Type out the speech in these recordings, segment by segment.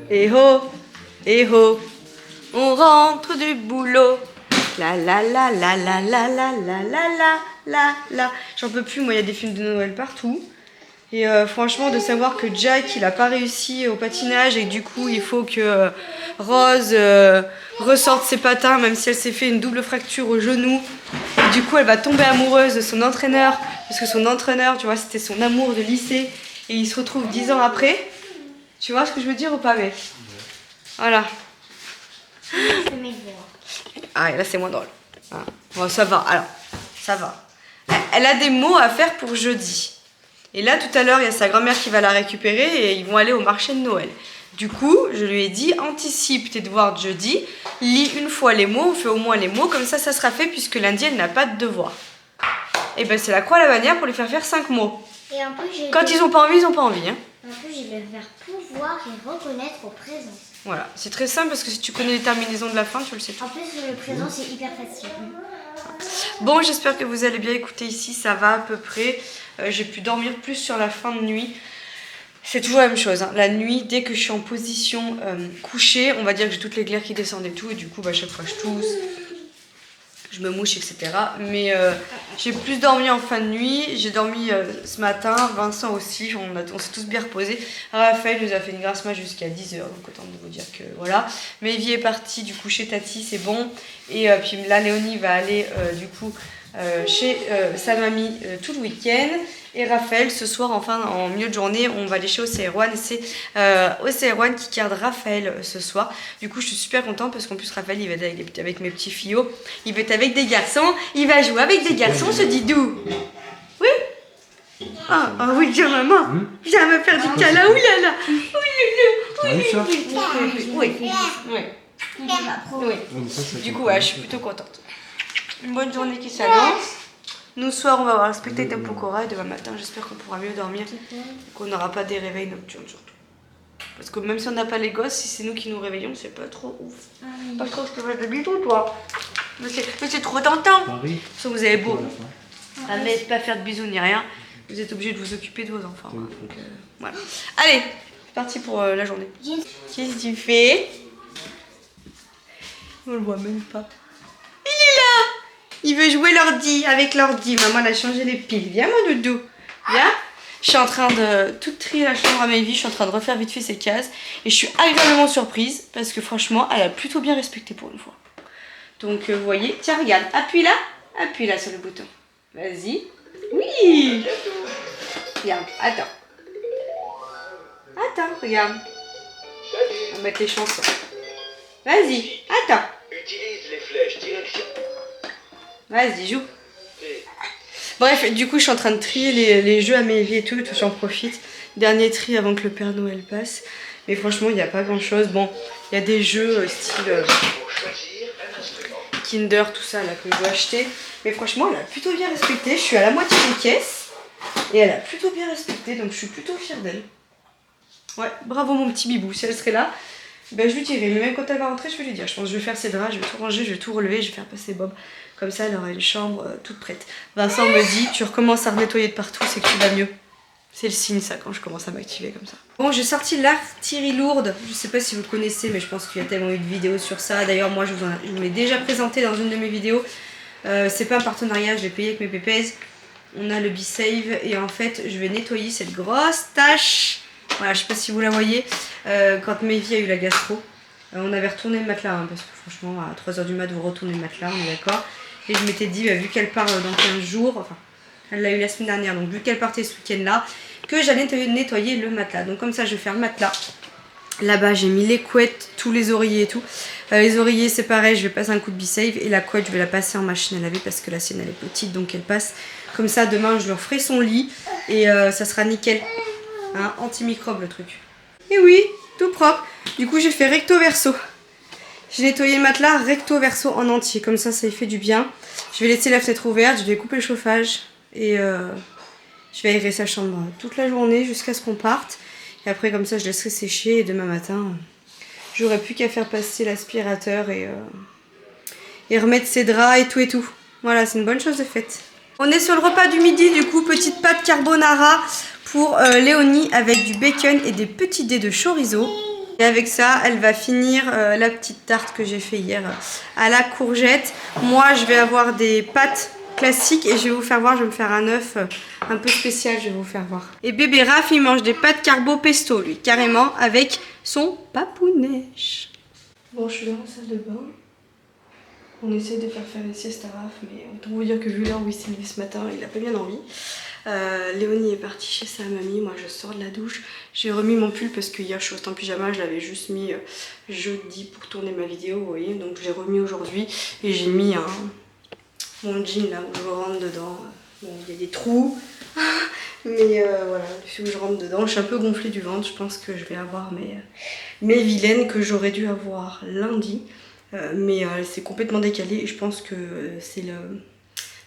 Eh oh, eh oh, on rentre du boulot. La la la la la la la la la la la la. J'en peux plus, moi il y a des films de Noël partout. Et franchement de savoir que Jack il a pas réussi au patinage et que du coup il faut que Rose ressorte ses patins même si elle s'est fait une double fracture au genou. Et du coup elle va tomber amoureuse de son entraîneur parce que son entraîneur tu vois c'était son amour de lycée et ils se retrouvent 10 ans après. Tu vois ce que je veux dire ou pas mec? Voilà. Ah et là c'est moins drôle. Ah. Bon ça va alors, ça va. Elle a des mots à faire pour jeudi. Et là, tout à l'heure, il y a sa grand-mère qui va la récupérer et ils vont aller au marché de Noël. Du coup, je lui ai dit, anticipe tes devoirs de jeudi, lis une fois les mots, fais au moins les mots, comme ça sera fait puisque lundi, elle n'a pas de devoir. Et ben c'est la croix à la bannière pour lui faire faire 5 mots. Et en plus, quand ils n'ont pas envie, ils n'ont pas envie. Hein. En plus, je vais faire pouvoir et reconnaître au présent. Voilà, c'est très simple parce que si tu connais les terminaisons de la fin, tu le sais tout. En plus, le présent, c'est hyper facile. Bon, j'espère que vous allez bien écouter ici, ça va à peu près. J'ai pu dormir plus sur la fin de nuit. C'est toujours la même chose, hein. La nuit, dès que je suis en position couchée, on va dire que j'ai toutes les glaires qui descendent et tout, et du coup, bah, à chaque fois je tousse, je me mouche, etc. Mais j'ai plus dormi en fin de nuit, j'ai dormi ce matin, Vincent aussi, on s'est tous bien reposés. Raphaël nous a fait une grasse mat jusqu'à 10h, donc autant de vous dire que voilà. Mévie est partie du coup chez Tati, c'est bon. Et puis là, Léonie va aller du coup chez sa mamie tout le week-end. Et Raphaël, ce soir, enfin en milieu de journée, on va aller chez OCR1. C'est OCR1 qui garde Raphaël ce soir. Du coup, je suis super contente parce qu'en plus, Raphaël, il va être avec mes petits fillots. Il va être avec des garçons. Il va jouer avec des garçons, ce Didou. Oui. Ah oui, tiens, maman. Viens me faire du câlin. Ouh là là. Oui. Du coup, ouais, je suis plutôt contente. Une bonne journée qui s'annonce. Nous, ce soir, on va avoir le spectacle de Pokora et demain matin, j'espère qu'on pourra mieux dormir et qu'on n'aura pas des réveils nocturnes surtout. Parce que même si on n'a pas les gosses, si c'est nous qui nous réveillons, c'est pas trop ouf. Pas trop, je te fais des bisous, toi. Mais c'est trop tentant. Parce que vous avez beau pas faire de bisous ni rien, vous êtes obligé de vous occuper de vos enfants. Hein, donc, voilà. Allez, c'est parti pour la journée. Qu'est-ce que tu fais? On le voit même pas. Il est là! Il veut jouer l'ordi avec l'ordi. Maman elle a changé les piles. Viens mon doudou. Viens. Je suis en train de tout trier la chambre à Mévie. Je suis en train de refaire vite fait ses cases. Et je suis agréablement surprise parce que franchement, elle a plutôt bien respecté pour une fois. Donc vous voyez, tiens regarde, appuie là sur le bouton. Vas-y. Oui. Regarde, attends. Attends, regarde. On va mettre les chansons. Vas-y, attends. Utilise les flèches direction. Vas-y, joue. Bref, du coup, je suis en train de trier les jeux à Mévie et tout j'en profite. Dernier tri avant que le Père Noël passe. Mais franchement, il n'y a pas grand-chose. Bon, il y a des jeux style Kinder, tout ça, là, que je dois acheter. Mais franchement, elle a plutôt bien respecté. Je suis à la moitié des caisses. Et elle a plutôt bien respecté, donc je suis plutôt fière d'elle. Ouais, bravo mon petit bibou. Si elle serait là, ben, je lui dirais. Mais même quand elle va rentrer, je vais lui dire. Je pense que je vais faire ses draps, je vais tout ranger, je vais tout relever, je vais faire passer Bob. Comme ça, elle aura une chambre toute prête. Vincent me dit, tu recommences à nettoyer de partout, c'est que tu vas mieux. C'est le signe ça, quand je commence à m'activer comme ça. Bon, j'ai sorti l'artillerie lourde. Je sais pas si vous connaissez, mais je pense qu'il y a tellement eu de vidéos sur ça. D'ailleurs, moi, je vous l'ai déjà présenté dans une de mes vidéos. C'est pas un partenariat, je l'ai payé avec mes pépèzes. On a le B-Save et en fait, je vais nettoyer cette grosse tache. Voilà, je sais pas si vous la voyez. Quand Mévie a eu la gastro, on avait retourné le matelas, hein, parce que franchement, à 3 h du mat, vous retournez le matelas, on est d'accord. Et je m'étais dit, vu qu'elle part dans 15 jours, enfin, elle l'a eu la semaine dernière, donc vu qu'elle partait ce week-end-là, que j'allais nettoyer le matelas. Donc comme ça, je vais faire le matelas. Là-bas, j'ai mis les couettes, tous les oreillers et tout. Les oreillers, c'est pareil, je vais passer un coup de B-Save. Et la couette, je vais la passer en machine à laver parce que la sienne, elle est petite, donc elle passe. Comme ça, demain, je leur ferai son lit et ça sera nickel. Hein, anti-microbe, le truc. Et oui, tout propre. Du coup, j'ai fait recto-verso. J'ai nettoyé le matelas recto-verso en entier. Comme ça, ça y fait du bien. Je vais laisser la fenêtre ouverte, je vais couper le chauffage. Et je vais aérer sa chambre toute la journée jusqu'à ce qu'on parte. Et après, comme ça, je laisserai sécher. Et demain matin, j'aurai plus qu'à faire passer l'aspirateur et remettre ses draps et tout et tout. Voilà, c'est une bonne chose de faite. On est sur le repas du midi, du coup, petite pâte carbonara pour Léonie avec du bacon et des petits dés de chorizo. Et avec ça, elle va finir la petite tarte que j'ai fait hier à la courgette. Moi, je vais avoir des pâtes classiques et je vais vous faire voir, je vais me faire un œuf un peu spécial, je vais vous faire voir. Et bébé Raph, il mange des pâtes carbo pesto, lui, carrément, avec son papouneige. Bon, je suis dans la salle de bain. On essaie de faire une sieste à Raph, mais autant vous dire que vu l'heure où il s'est levé ce matin, il a pas bien envie. Léonie est partie chez sa mamie, moi je sors de la douche. J'ai remis mon pull parce que hier je suis restée en pyjama, je l'avais juste mis jeudi pour tourner ma vidéo, vous voyez. Donc je l'ai remis aujourd'hui et j'ai mis mon jean là où je rentre dedans. Bon, il y a des trous, mais voilà, où je rentre dedans. Je suis un peu gonflée du ventre, je pense que je vais avoir mes vilaines que j'aurais dû avoir lundi. Mais c'est complètement décalé et je pense que c'est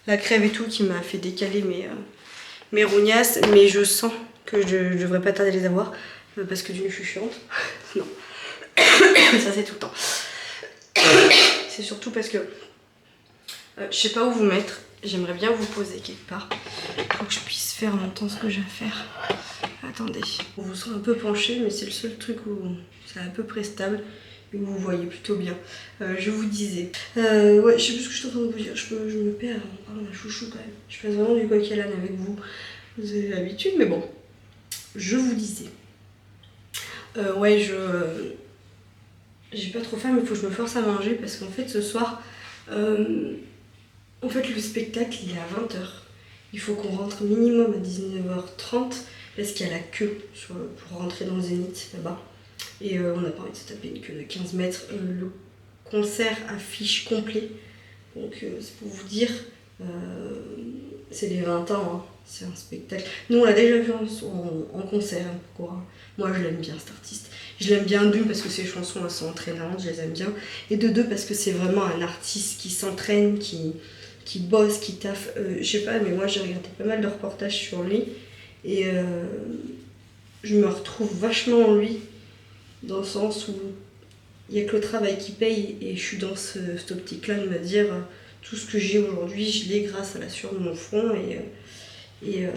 la crève et tout qui m'a fait décaler mes rognasses, mais je sens que je devrais pas tarder à les avoir parce que d'une je suis chiante. Non, ça c'est tout le temps. C'est surtout parce que je sais pas où vous mettre, j'aimerais bien vous poser quelque part pour que je puisse faire en même temps ce que j'ai à faire. Attendez, on vous sent un peu penché, mais c'est le seul truc où c'est à peu près stable. Vous voyez plutôt bien. Je vous disais. Ouais, je sais plus ce que je suis en train de vous dire. Je me perds en parlant de chouchou quand même. Je fais vraiment du coq à l'âne avec vous. Vous avez l'habitude, mais bon. Je vous disais. Ouais, j'ai pas trop faim, mais il faut que je me force à manger parce qu'en fait, ce soir, en fait, le spectacle il est à 20h. Il faut qu'on rentre minimum à 19h30 parce qu'il y a la queue pour rentrer dans le Zénith là-bas. Et on n'a pas envie de se taper une queue de 15 mètres. Le concert affiche complet. Donc c'est pour vous dire, c'est les 20 ans, hein. C'est un spectacle. Nous on l'a déjà vu en concert, hein, quoi. Moi je l'aime bien cet artiste. Je l'aime bien d'une parce que ses chansons elles sont entraînantes, je les aime bien. Et de deux parce que c'est vraiment un artiste qui s'entraîne, qui bosse, qui taffe. Je sais pas, mais moi j'ai regardé pas mal de reportages sur lui. Et je me retrouve vachement en lui. Dans le sens où il n'y a que le travail qui paye et je suis dans cette optique-là de me dire tout ce que j'ai aujourd'hui, je l'ai grâce à la sueur de mon front et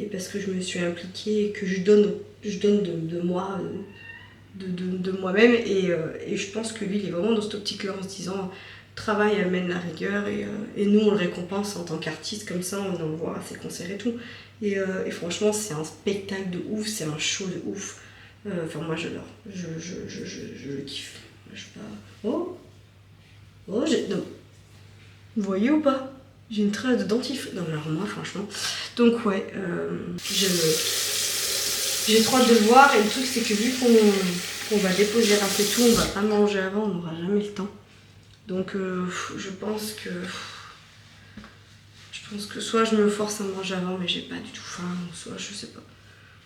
parce que je me suis impliquée et que je donne de moi, de moi-même et je pense que lui il est vraiment dans cette optique-là en se disant travail amène la rigueur et nous on le récompense en tant qu'artiste comme ça, on en voit à ses concerts et tout et franchement c'est un spectacle de ouf, c'est un show de ouf. Enfin moi j'adore, je le kiffe. Je sais pas. Oh, non. Vous voyez ou pas? J'ai une trace de dentifrice. Non mais alors moi franchement. Donc ouais, j'ai trop hâte de le voir et le truc c'est que vu qu'on va déposer un peu tout, on va pas manger avant, on n'aura jamais le temps. Donc je pense que soit je me force à manger avant mais j'ai pas du tout faim, soit je sais pas.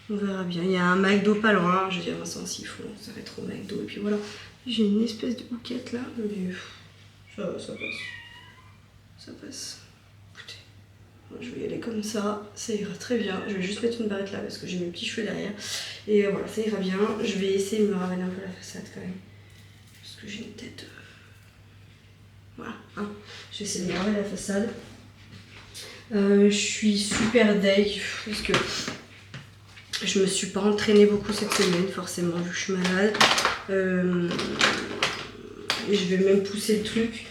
On verra bien. Il y a un McDo pas loin. Je vais dire Vincent s'il faut. Ça va être au McDo. Et puis voilà. J'ai une espèce de bouquette là. Mais ça passe. Ça passe. Écoutez. Moi, je vais y aller comme ça. Ça ira très bien. Je vais juste mettre une barrette là parce que j'ai mes petits cheveux derrière. Et voilà, ça ira bien. Je vais essayer de me ramener un peu la façade quand même. Parce que j'ai une tête. Voilà. Hein. Je vais essayer de me ramener la façade. Je suis super deg. Parce que. Je me suis pas entraînée beaucoup cette semaine, forcément, vu que je suis malade. Et je vais même pousser le truc.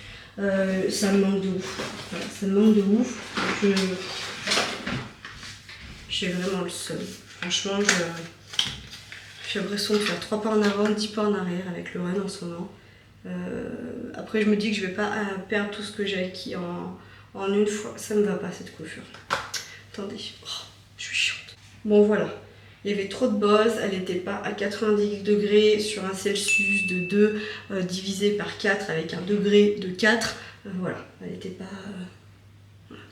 Ça me manque de ouf. Voilà, ça me manque de ouf. J'ai vraiment le seum. Franchement, j'ai l'impression de faire 3 pas en avant, 10 pas en arrière avec le run en ce moment. Après, je me dis que je vais pas perdre tout ce que j'ai acquis en une fois. Ça me va pas cette coiffure. Attendez, je suis chiante. Bon, voilà. Il y avait trop de bosse, elle n'était pas à 90 degrés sur un Celsius de 2 divisé par 4 avec un degré de 4. Voilà, elle n'était pas...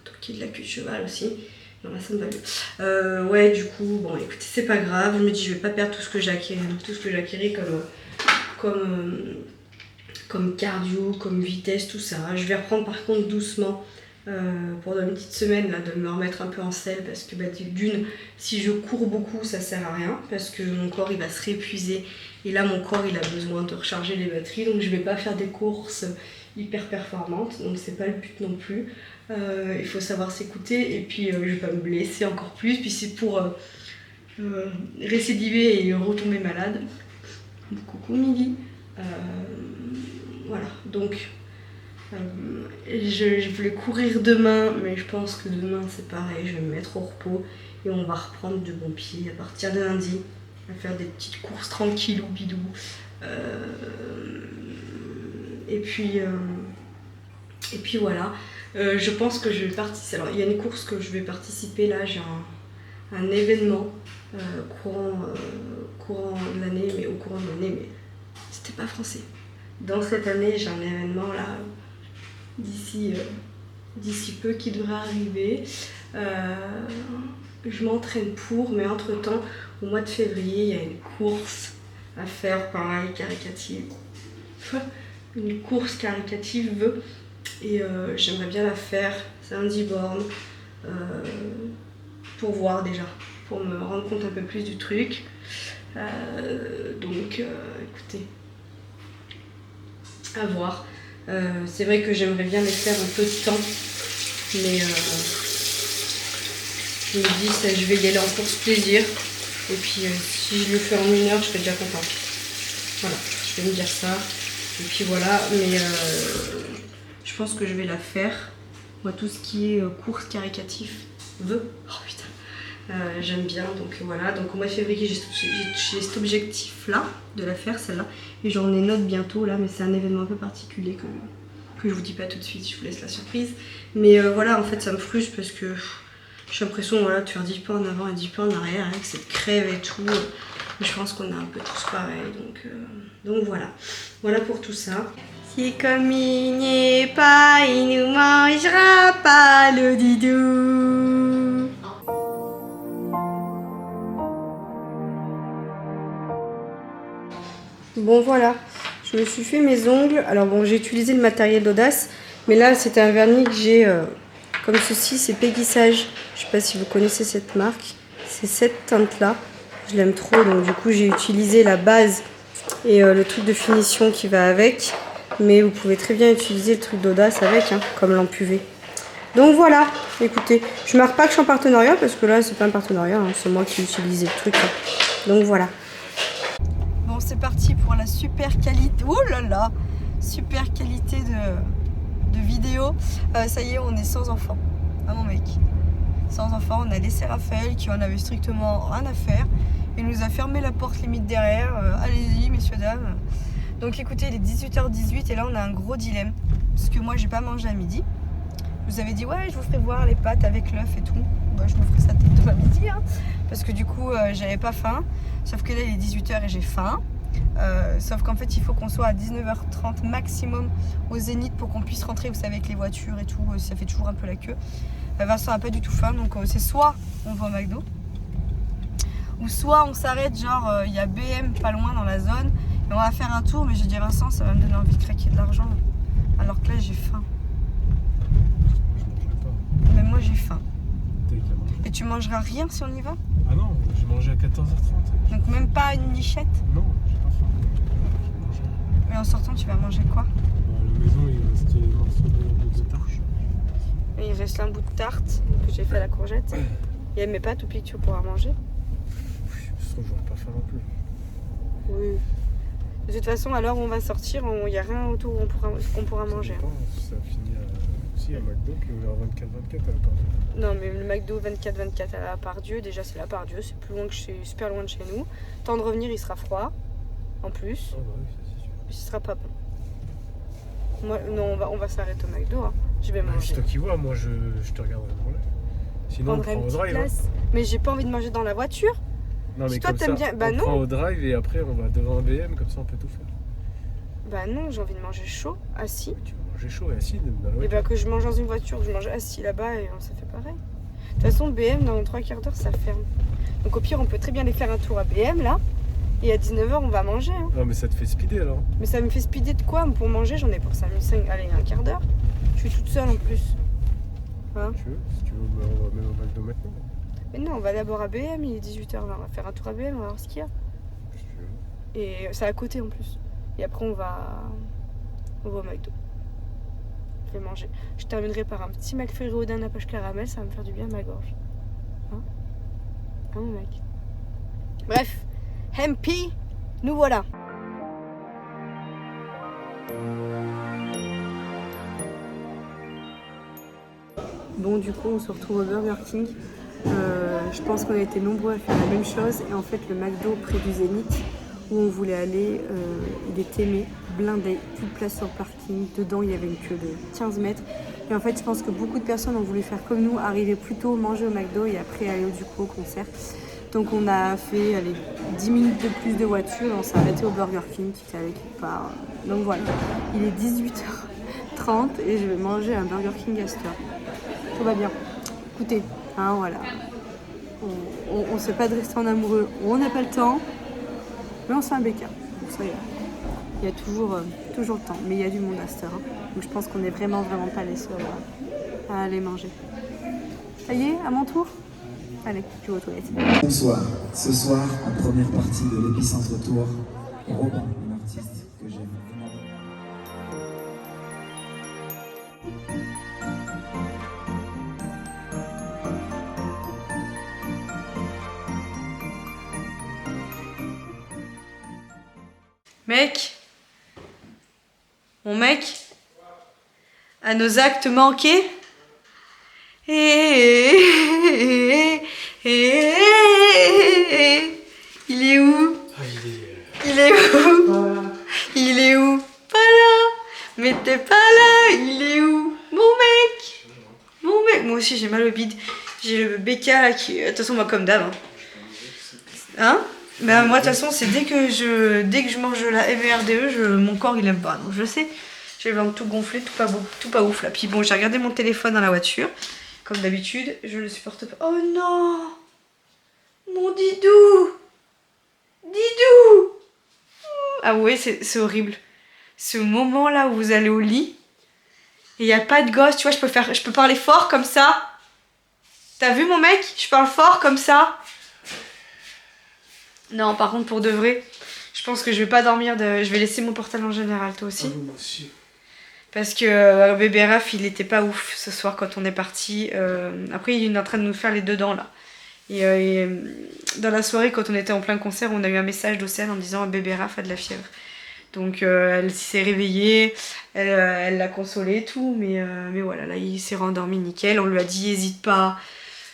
toquée de la queue de cheval aussi. Non, là ça me va mieux. Ouais, du coup, bon écoutez, c'est pas grave. Je me dis, je vais pas perdre tout ce que j'ai acquis comme cardio, comme vitesse, tout ça. Je vais reprendre par contre doucement. Pendant une petite semaine là, de me remettre un peu en selle parce que d'une, si je cours beaucoup ça sert à rien parce que mon corps il va se réépuiser et là mon corps il a besoin de recharger les batteries donc je vais pas faire des courses hyper performantes donc c'est pas le but non plus. Il faut savoir s'écouter et puis je vais pas me blesser encore plus puis c'est pour récidiver et retomber malade Coucou Milly. Voilà, donc je voulais courir demain, mais je pense que demain c'est pareil, je vais me mettre au repos et on va reprendre de bon pied à partir de lundi. On va faire des petites courses tranquillou bidou. Et puis voilà. Je pense que je vais participer. Alors il y a une course que je vais participer là, j'ai un événement courant de l'année, mais au courant de l'année, mais c'était pas français. Dans cette année, j'ai un événement là d'ici peu qui devrait arriver. Je m'entraîne pour, mais entre-temps, au mois de février, il y a une course à faire, pareil, caritative. Une course caritative, et j'aimerais bien la faire. C'est un 10 bornes, pour voir déjà, pour me rendre compte un peu plus du truc. Donc, écoutez, à voir. C'est vrai que j'aimerais bien les faire un peu de temps, mais je me dis ça, je vais y aller en course plaisir, et puis si je le fais en 1 heure, je serai déjà contente. Voilà, je vais me dire ça, et puis voilà, mais je pense que je vais la faire. Moi, tout ce qui est course caritatif, oh putain, j'aime bien, donc voilà. Donc au mois de février, j'ai cet objectif là de la faire, celle-là, et j'en ai une autre bientôt là, mais c'est un événement un peu particulier quand même, que je vous dis pas tout de suite, je vous laisse la surprise. Mais voilà, en fait ça me frustre parce que j'ai l'impression, voilà, de faire 10 pas en avant et 10 pas en arrière avec cette crève et tout. Je pense qu'on a un peu tous pareil, donc voilà. Voilà pour tout ça. Si comme il n'est pas, il nous mangera pas le didou. Bon voilà, je me suis fait mes ongles. Alors bon, j'ai utilisé le matériel d'Audace, mais là c'était un vernis que j'ai comme ceci, c'est Peggy Sage. Je sais pas si vous connaissez cette marque. C'est cette teinte là, je l'aime trop, donc du coup j'ai utilisé la base et le truc de finition qui va avec. Mais vous pouvez très bien utiliser le truc d'Audace avec, hein, comme lampe UV. Donc voilà, écoutez, je marque pas que je suis en partenariat parce que là c'est pas un partenariat, hein, c'est moi qui ai utilisé le truc. Hein. Donc voilà. Bon, c'est parti pour la super qualité. Oh là là, super qualité de vidéo. Ça y est, on est sans enfants. Ah mon mec. Sans enfants, on a laissé Raphaël qui en avait strictement rien à faire. Il nous a fermé la porte limite derrière. Allez-y, messieurs, dames. Donc écoutez, il est 18h18 et là on a un gros dilemme. Parce que moi j'ai pas mangé à midi. Je vous avais dit ouais, je vous ferai voir les pâtes avec l'œuf et tout. Bah, je me ferai ça peut-être demain midi, hein, parce que du coup j'avais pas faim. Sauf que là il est 18h et j'ai faim. Sauf qu'en fait il faut qu'on soit à 19h30 maximum au Zénith pour qu'on puisse rentrer, vous savez, avec les voitures et tout. Ça fait toujours un peu la queue. Vincent a pas du tout faim, donc c'est soit on va au McDo, ou soit on s'arrête, genre il y a BM pas loin dans la zone. Et on va faire un tour, mais j'ai dit Vincent, ça va me donner envie de craquer de l'argent. Alors que là, j'ai faim. Je mangerai pas. Mais moi, j'ai faim. T'as qu'à manger. Et tu mangeras rien si on y va? Ah non, j'ai mangé à 14h30. Donc même pas une nichette? Non, j'ai pas faim. Je mangerai. Mais en sortant, tu vas manger quoi? Bah, à la maison, il reste des morceaux de tarte. Et il reste un bout de tarte que j'ai fait à la courgette. Et mes pâtes ou pique tu pourras manger? Oui, de toute façon, j'aurais pas faim non plus. Oui. De toute façon, à l'heure où on va sortir, il n'y a rien autour où qu'on pourra manger. Ça dépend, ça finit à... Si, à McDo qui est ouvert 24-24 à la part de... Non, mais le McDo 24-24 à la Part-Dieu, déjà c'est la Part-Dieu, c'est plus loin que super loin de chez nous. Temps de revenir, il sera froid, en plus. Ah bah oui, ça c'est sûr. Et ce sera pas bon. Moi, non, on va s'arrêter au McDo, hein. Je vais C'est manger. toi qui vois, moi je te regarderai dans l'air. Sinon, on Prendrai prend une au petite drive. place. Mais j'ai pas envie de manger dans la voiture. Non, mais Si toi, comme t'aimes ça, bien- bah on non. prend au drive et après on va devant un BM, comme ça on peut tout faire. Bah non, j'ai envie de manger chaud, assis. Tu vas manger chaud et assis dans la Et voiture. bah que je mange dans une voiture, que je mange assis là-bas et ça fait pareil. De toute façon, BM, dans 3 quarts d'heure, ça ferme. Donc au pire, on peut très bien aller faire un tour à BM, là. Et à 19h, on va manger. Hein. Non, mais ça te fait speeder alors. Mais ça me fait speeder de quoi? Pour manger, j'en ai pour 5 allez, un quart d'heure. Je suis toute seule en plus. Hein? Tu veux? Si tu veux, bah, on va même au McDo maintenant. Mais non, on va d'abord à BM, il est 18h là. On va faire un tour à BM, on va voir ce qu'il y a. Si tu veux. Et c'est à côté en plus. Et après, on va au McDo. Je vais manger. Je terminerai par un petit McFlurry au d'un Apache caramel, ça va me faire du bien à ma gorge. Hein? Hein, mon mec? Bref, MP, nous voilà. Bon, du coup, on se retrouve au Burger King. Je pense qu'on a été nombreux à faire la même chose. Et en fait, le McDo près du Zénith, où on voulait aller, il était blindé, plus de place sur le parking. Dedans, il y avait une queue de 15 mètres. Et en fait, je pense que beaucoup de personnes ont voulu faire comme nous, arriver plus tôt, manger au McDo et après aller du coup au concert. Donc on a fait 10 minutes de plus de voiture et on s'est arrêté au Burger King qui était à quelque part. Donc voilà, il est 18h30 et je vais manger un Burger King à cette heure. Tout va bien. Écoutez, hein, voilà. On ne sait pas de rester en amoureux, on n'a pas le temps, mais on se fait un bécard. Donc ça y est. Il y a toujours le temps, mais il y a du monde à cette heure. Hein. Donc je pense qu'on n'est vraiment pas les seuls à aller manger. Ça y est, à mon tour? Allez, je vais aux toilettes. Bonsoir. Ce soir, en première partie de l'Épicentre Tour, Robin, un artiste que j'aime énormément. Mec, mon mec, à nos actes manqués. Il est où? Il est où? Il est où? Pas là. Mais t'es pas là. Il est où? Mon mec. Mon mec. Moi aussi j'ai mal au bide. J'ai le BK là qui... De toute façon moi comme d'hab. Hein? Ben moi de toute façon c'est dès que je mange la MERDE, mon corps il aime pas. Donc je sais. J'ai le ventre tout gonflé, tout pas ouf là. Puis bon, j'ai regardé mon téléphone dans la voiture. Comme d'habitude, je le supporte pas. Oh non! Mon Didou! Didou! Ah ouais, c'est horrible. Ce moment là où vous allez au lit et il n'y a pas de gosse, tu vois, je peux parler fort comme ça. T'as vu mon mec? Je parle fort comme ça. Non, par contre pour de vrai, je pense que je vais pas dormir je vais laisser mon portable en général, toi aussi. Moi aussi. Parce que bébé Raph, il était pas ouf ce soir quand on est parti. Après, il est en train de nous faire les deux dents là. Et dans la soirée, quand on était en plein concert, on a eu un message d'Océane en disant bébé Raph a de la fièvre. Donc elle s'est réveillée, elle l'a consolé et tout. Mais voilà, là il s'est rendormi nickel. On lui a dit hésite pas.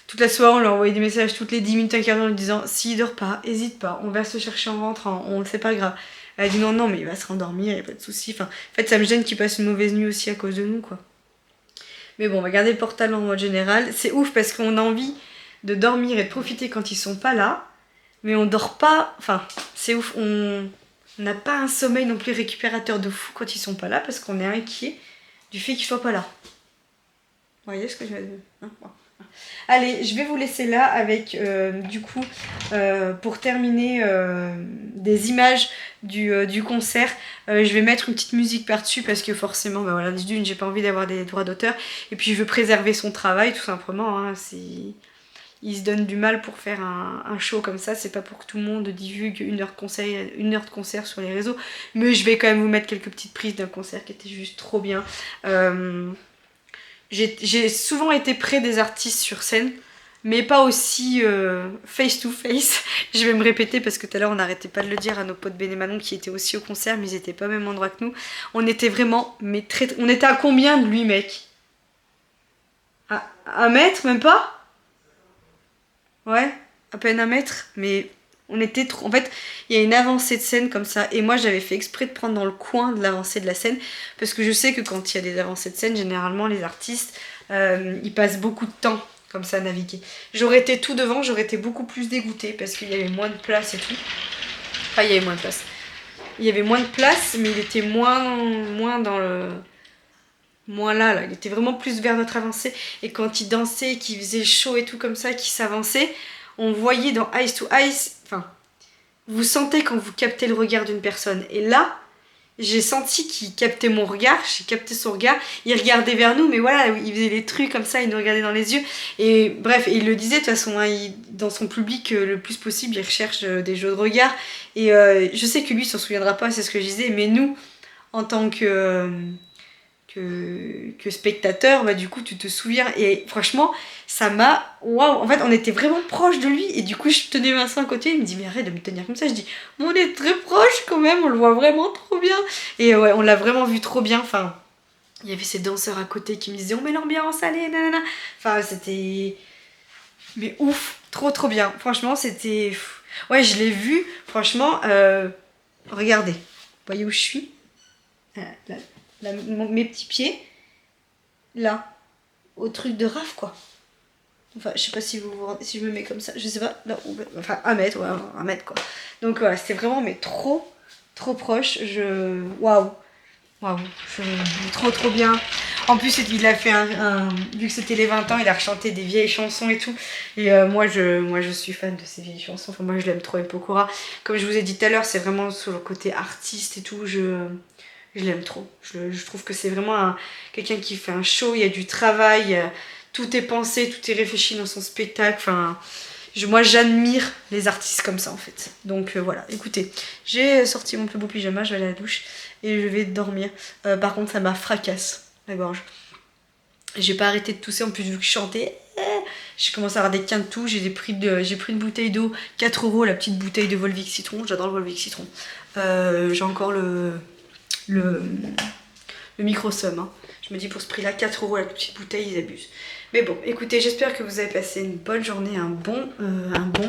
Toute la soirée, on lui a envoyé des messages toutes les 10 minutes, un quart d'heure en lui disant s'il dort pas, hésite pas, on va se chercher en rentrant, c'est pas grave. Elle a dit non, mais il va se rendormir, y a pas de souci. Enfin, en fait, ça me gêne qu'il passe une mauvaise nuit aussi à cause de nous, quoi. Mais bon, on va garder le portable en mode général. C'est ouf parce qu'on a envie de dormir et de profiter quand ils sont pas là. Mais on dort pas. Enfin, c'est ouf. On n'a pas un sommeil non plus récupérateur de fou quand ils sont pas là parce qu'on est inquiet du fait qu'ils soient pas là. Vous voyez ce que je veux dire, hein? Bon. Allez, je vais vous laisser là avec, du coup, pour terminer, des images du concert. Je vais mettre une petite musique par-dessus parce que forcément, bah voilà, d'une, j'ai pas envie d'avoir des droits d'auteur. Et puis, je veux préserver son travail, tout simplement. Hein, il se donne du mal pour faire un show comme ça. C'est pas pour que tout le monde divulgue une heure de concert sur les réseaux. Mais je vais quand même vous mettre quelques petites prises d'un concert qui était juste trop bien. J'ai souvent été près des artistes sur scène, mais pas aussi face to face. Je vais me répéter parce que tout à l'heure on n'arrêtait pas de le dire à nos potes Ben et Manon qui étaient aussi au concert, mais ils étaient pas au même endroit que nous. On était vraiment, mais on était à combien de lui, mec? À 1 mètre, même pas? Ouais, à peine 1 mètre, mais on était trop... En fait, il y a une avancée de scène comme ça, et moi j'avais fait exprès de prendre dans le coin de l'avancée de la scène, parce que je sais que quand il y a des avancées de scène, généralement les artistes, ils passent beaucoup de temps comme ça à naviguer. J'aurais été tout devant, j'aurais été beaucoup plus dégoûtée, parce qu'il y avait moins de place et tout. Enfin, il y avait moins de place. Il y avait moins de place, mais il était moins dans le... Moins là, il était vraiment plus vers notre avancée, et quand il dansait, qu'il faisait chaud et tout comme ça, qu'il s'avançait, on voyait dans Eyes to Eyes, enfin, vous sentez quand vous captez le regard d'une personne. Et là, j'ai senti qu'il captait mon regard, j'ai capté son regard, il regardait vers nous, mais voilà, il faisait des trucs comme ça, il nous regardait dans les yeux. Et bref, et il le disait de toute façon, hein, dans son public, le plus possible, il recherche des jeux de regard. Et je sais que lui, il s'en souviendra pas, c'est ce que je disais, mais nous, en tant que que spectateur, bah du coup tu te souviens. Et franchement, ça m'a... Waouh. En fait, on était vraiment proche de lui. Et du coup, je tenais Vincent à côté. Il me dit, mais arrête de me tenir comme ça. Je dis, mais on est très proche quand même. On le voit vraiment trop bien. Et ouais, on l'a vraiment vu trop bien. Enfin, il y avait ces danseurs à côté qui me disaient, on met l'ambiance, allez, nanana. Enfin, c'était... Mais ouf, trop bien. Franchement, c'était... Ouais, je l'ai vu. Franchement, regardez. Vous voyez où je suis? Mes petits pieds. Là. Au truc de Raph, quoi. Enfin, je sais pas si vous vous rendez... Si je me mets comme ça, je sais pas. Là, enfin, 1 mètre, ouais, 1 mètre, quoi. Donc voilà, c'était vraiment, mais trop proche. Waouh. Trop bien. En plus, il a fait vu que c'était les 20 ans, il a rechanté des vieilles chansons et tout. Et moi, je suis fan de ces vieilles chansons. Enfin, moi, je l'aime trop, Epokora. Comme je vous ai dit tout à l'heure, c'est vraiment sur le côté artiste et tout. Je l'aime trop. Je trouve que c'est vraiment quelqu'un qui fait un show. Il y a du travail. Tout est pensé, tout est réfléchi dans son spectacle. Enfin, moi, j'admire les artistes comme ça, en fait. Donc voilà, écoutez, j'ai sorti mon plus beau pyjama, je vais aller à la douche et je vais dormir. Par contre, ça m'a fracasse la gorge. J'ai pas arrêté de tousser, en plus vu que je chantais, j'ai commencé à avoir des quintes de toux. J'ai pris une bouteille d'eau, 4 €, la petite bouteille de Volvic citron. J'adore le Volvic citron. J'ai encore le micro-somme. Hein. Je me dis pour ce prix-là, 4 € la petite bouteille, ils abusent. Mais bon, écoutez, j'espère que vous avez passé une bonne journée, un bon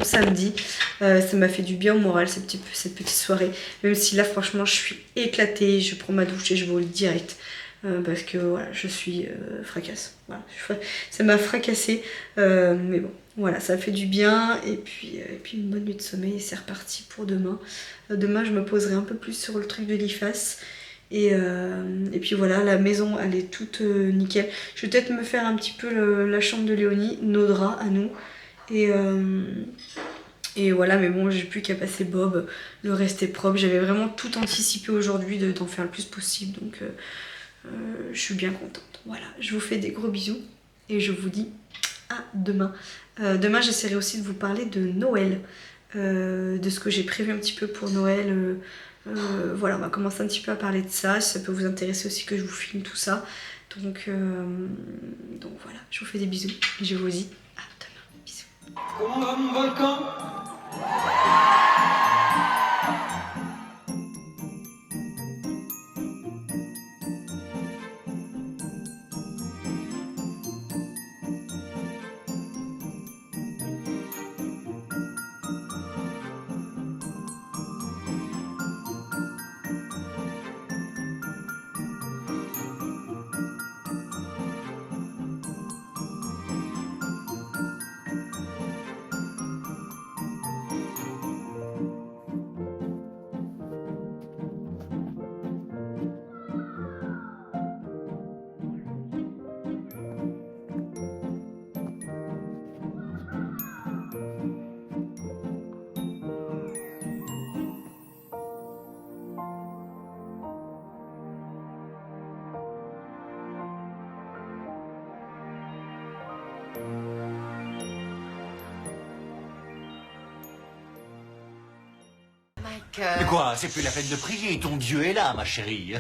samedi. Ça m'a fait du bien au moral, cette petite soirée. Même si là, franchement, je suis éclatée. Je prends ma douche et je vais au lit direct. Parce que voilà, je suis fracasse. Voilà, ça m'a fracassé. Mais bon, voilà, ça fait du bien. Et puis une bonne nuit de sommeil. Et c'est reparti pour demain. Demain, je me poserai un peu plus sur le truc de l'IFAS. Et puis voilà, la maison elle est toute nickel. Je vais peut-être me faire un petit peu la chambre de Léonie, nos draps à nous. Et voilà, mais bon, j'ai plus qu'à passer Bob. Le reste est propre. J'avais vraiment tout anticipé aujourd'hui d'en faire le plus possible. Donc je suis bien contente. Voilà, je vous fais des gros bisous. Et je vous dis à demain. Demain, j'essaierai aussi de vous parler de Noël. De ce que j'ai prévu un petit peu pour Noël. Voilà, on va commencer un petit peu à parler de ça. Si ça peut vous intéresser aussi que je vous filme tout ça. Donc voilà, je vous fais des bisous. Et je vous dis à demain. Bisous. Comme un volcan. Mais quoi, c'est plus la peine de prier, ton Dieu est là, ma chérie.